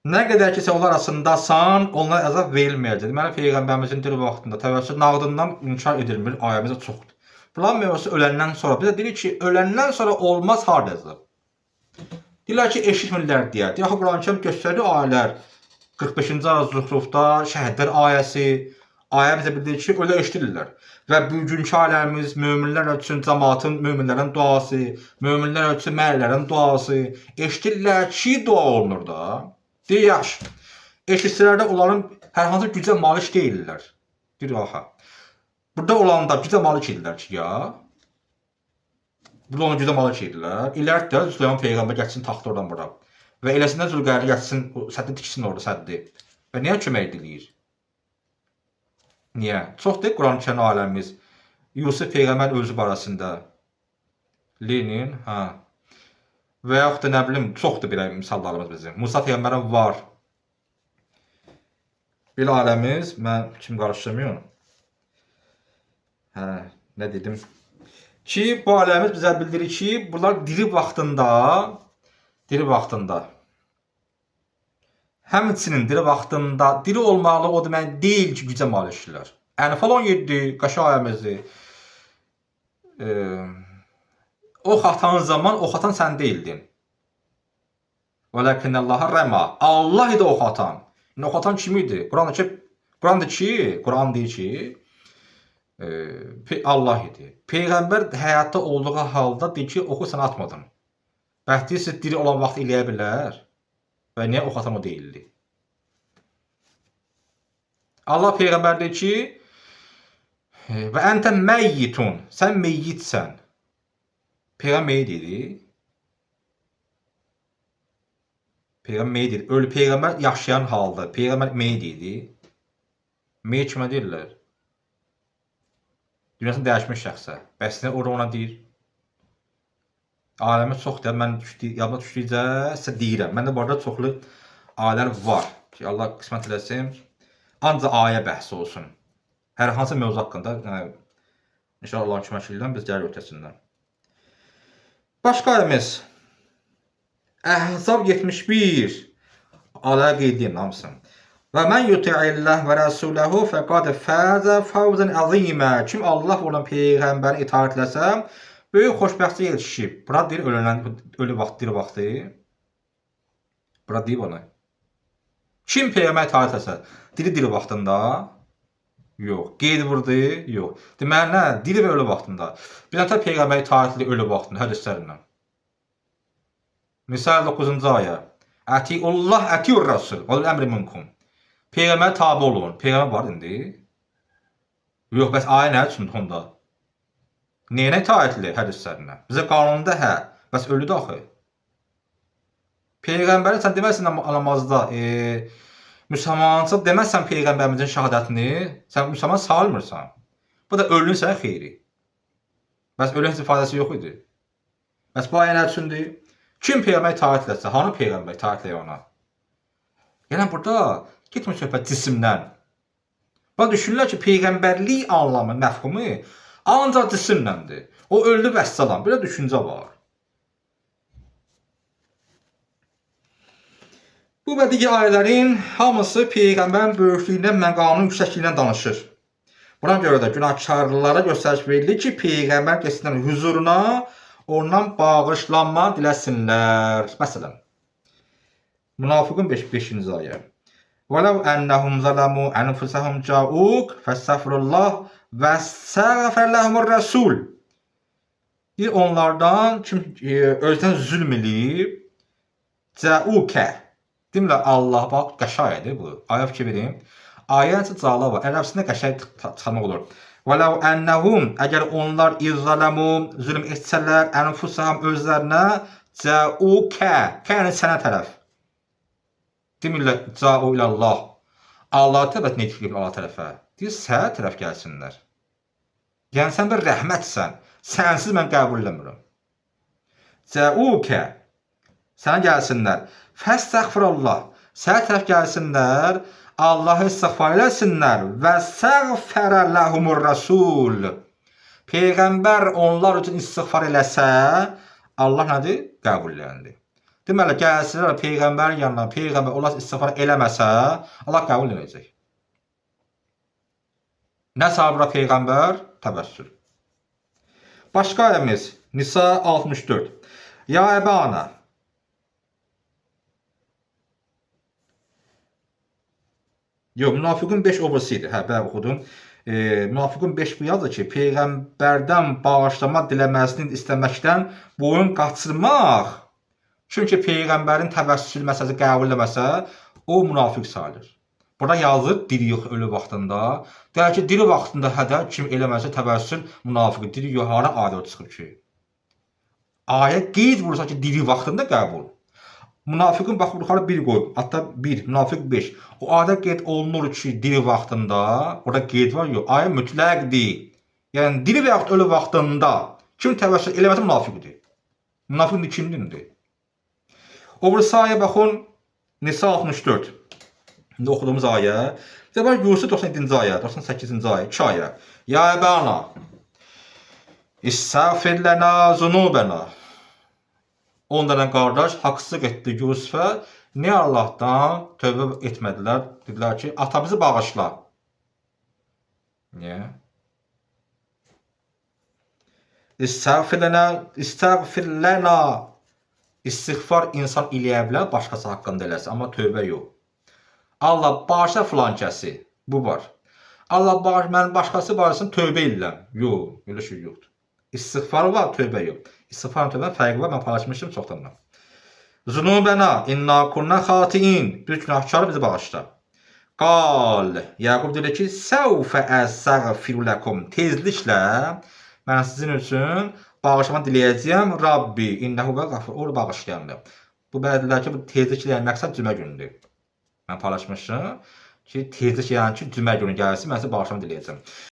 Nə qədər ki sən onlar arasındasan, onlara əzab verilməyəcək. Deməli peyğəmbərimizin diri vaxtında təvəssül nağdından inkar edilmir, ayəmizə çoxdur. Bunların mövzusu öləndən sonra. Bir də deyir ki, öləndən sonra olmaz hard əzab. Deyirlər ki, eşitmirlər deyə. Deyir, axı Quran-Kərim göstərir ayələr. 45-ci ayə Zuhrufda şəhidlər ayəsi. Ayə bizə bildirir ki, ölə eşidirlər. Və bugünkü aləmiz möminlər üçün cəmaatın möminlərin duası, möminlər üçün məllərin duası. Eşidirlər ki, dua olunur da. Deyir, yaxşı. Eşitsələrdə onların hər hansı gücə malik deyirlər. Deyir, aha. Burada olanda gücə malik edirlər ki, ya. Burada ona gücə malik edirlər. İllər də Süleyman Peyğəmbər geçsin taxtı oradan bura. Və eləsində Zülqərli geçsin, səddi tiksin orada səddi. Və niyə kömək edilir? Niyə? Çox deyil Quran-Kərim aləmiz. Yusuf Peyğəmbər özü barəsində. Lenin, hə. Və yaxud da nə bilim, çoxdur belə misallarımız bizim. Musa Peyğəmbərin var. Belə aləmiz, mən kim qarışdırmıyorum. Hə, nə dedim? Ki, bu aləmiz bizə bildirir ki, bunlar diri vaxtında, həmçinin diri vaxtında, diri olmalı o demək deyil ki, gücə malikdirlər. Ənfal 17, qaşı ayəmizdir. Ox atan zaman ox atan sən deyildin. Vələkinnəllaha rəma. Allah idi ox atan. Ox atan kim idi? Quran deyir ki, Allah idi. Peyğəmbər həyatda olduğu halda deyir ki, oxu sən atmadın. Bəxtiyirsiz diri olan vaxt eləyə bilər. Və niyə ox atan o deyildi? Allah Peyğəmbər deyir ki, və əntə məyyitun. Sən meyyitsən. Peyğəmbər meyyit idi. Peyğəmbər meyyit idi. Ölü Peyğəmbər yaşayan halda. Peyğəmbər meyyit idi. Meyyit kimə deyirlər? Dünyasını dəyişmiş şəxsə. Bəs nə ona deyir? Aləmi çoxdur. Mən yadına düşdükcə sizə deyirəm. Məndə bu arada çoxlu ayələr var ki, Allah qismət eləsin. Ancaq ayə bəhsi olsun. Hər hansı mövzu haqqında, inşallah Allahın köməkliyindən biz gəlir ötəsindən. Başqa ayəmiz. Əhzab 71. Aləyə qeyd edeyim hamısını. Və mən yuti'illah və rəsuləhu fəqad fəzə fəvzən əzimə. Kim Allah olan Peyğəmbəri itaat eləsə, böyük xoşbəxtliyə yetişib. Bura deyir, ölü vaxt, diri vaxtı. Bura deyib onu. Kim Peyğəmbər itaat eləsə, diri vaxtında? Yox. Qeyd vurdu? Yox. Deməli, nə? Diri və ölü vaxtında. Bir nəfər Peyğəmbər itaat elə ölü vaxtında, hədislərlə. Misal 9-cu ayə. Ətiullah, ətiur rəsul, vəl əmri minkum. Peyğəmbər tabi olun. Peyğəmbər var indi. Yox, bəs ayə nə üçün onda? Neyinə itaatli hədislərinə? Bizə qanunda hə, bəs ölüdür axı. Peyğəmbərin sən deməzsən namazda, müsəlmanca deməzsən Peyğəmbərimizin şəhadətini, sən müsəlman salmırsan. Bu da ölünün sənə xeyri. Bəs ölün heç ifadəsi yox idi. Bəs bu ayə nə üçündür? Kim Peyğəmbər itaat eləsə, hanı Peyğəmbər itaat eləyə ona? Yəni burada getmir söhbət cisimdən. Bax düşünürlər ki, Peyğəmbərlik anlamı, məfhumu ancaq cisimləndir. O öldü vəssalam. Belə düşüncə var. Bu və digər ayələrin hamısı Peyğəmbərin böyüklüyündən, məqamının yüksəkliyindən danışır. Buna görə də günahkarlara göstəriş verilir ki, Peyğəmbər keçsinlər huzuruna, ondan bağışlanma diləsinlər. Məsələn, Münafiqun 5-ci ayə. وَلَوْ أَنَّهُمْ ظَلَمُوا أَنْفُسَهُمْ جَاءُوكَ فَاسْتَغْفَرُوا اللَّهَ وَاسْتَغْفَرَ لَهُمُ الرَّسُولُ. Bir onlardan kim özdən zülm eləyib, cəukə. Demirlər Allah, bax qəşayədir bu. Ayə fikir verin. Ayəncə cala var. Ərəbsində qəşəy çıxarmaq olur. وَلَوْ أَنَّهُمْ əgər onlar izələmu zülm etsələr ənfusahum özlərinə cəukə. Yəni sənə tərəf. Demirlər, ca'u ilallah. Allah tərəf nə etkilir Allah tərəfə? Deyir, sənə tərəf gəlsinlər. Yəni, sən bir rəhmətsən. Sənsiz mən qəbul eləmirəm. Ca'ukə. Sənə gəlsinlər. Fəstəğfirullah. Sənə tərəf gəlsinlər. Allahı istiğfar eləsinlər. Və səğfərə ləhumur rəsul. Peyğəmbər onlar üçün istiğfar eləsə, Allah nədir? Qəbul eləyəndir. Deməli, gəlsinlər Peyğəmbərin yanına, Peyğəmbər onlar istiğfar eləməsə, Allah qəbul edəcək. Nə sabıra Peyğəmbər? Təbəssül. Başqa ayəmiz Nisa 64. Ya əbana. Yox, Münafiqun 5 obrisi idi. Hə, bəli oxudum. Münafiqun 5 bu yazır ki, Peyğəmbərdən bağışlama diləməsini istəməkdən boyun qaçırmaq. Çünki Peyğəmbərin təvəssül məsələsi qəbul eləməsə, o münafiq sayılır. Burada yazır, diri yox ölü vaxtında. Deyər ki, diri vaxtında hədə kim eləməsə təvəssül münafiq. Diri yox, hara adə çıxıb ki? Ayə qeyd vurursa ki, diri vaxtında qəbul. Münafiqin bax yuxarı 1 qoyub, hatta 1, münafiq 5. O adə qeyd olunur ki, diri vaxtında, orada qeyd var yox, ayə mütləqdir. Yəni diri və yaxud ölü vaxtında kim təvəssül eləməsə münafiqdir. Münafiq kimdir? O birisi ayə baxın, Nisa 64. İndi oxuduğumuz ayə. Bir də Yusuf 97-ci ayə, 98-ci ayə, 2 ayə. Ya əbana, İstəğfir lənə zunubənə. Ondan qardaş haqsızlıq etdi Yusufə. Niyə Allahdan tövbə etmədilər? Dedilər ki, ata bizi bağışla. Niyə? İstəğfir lənə. İstiğfar insan eləyə bilər, başqası haqqında eləsə, amma tövbə yox. Allah bağışla filan kəsi. Bu var. Allah bağış, mənim başqası bağışlasın, tövbə eləyirəm. Yox, elə şey yoxdur. İstiğfar var, tövbə yox. İstiğfarın tövbənin fərqi var, mən paylaşmışdım çoxdan. Zunubənə inna kunna xatiin. Biz günahkarı bizi bağışla. Qal. Yaqub dedi ki, səvfə əstəğfiru ləkum. Tezliklə mən sizin üçün bağışlama diləyəcəyəm. Rabbi innəhu və qafur. O bağışlayandır. Bu bədilər ki, bu tezliklə məqsəd cümə günüdür. Mən paylaşmışım ki, tezlik yəni ki, cümə günü gəlsin, mən sizə bağışlama diləyəcəm.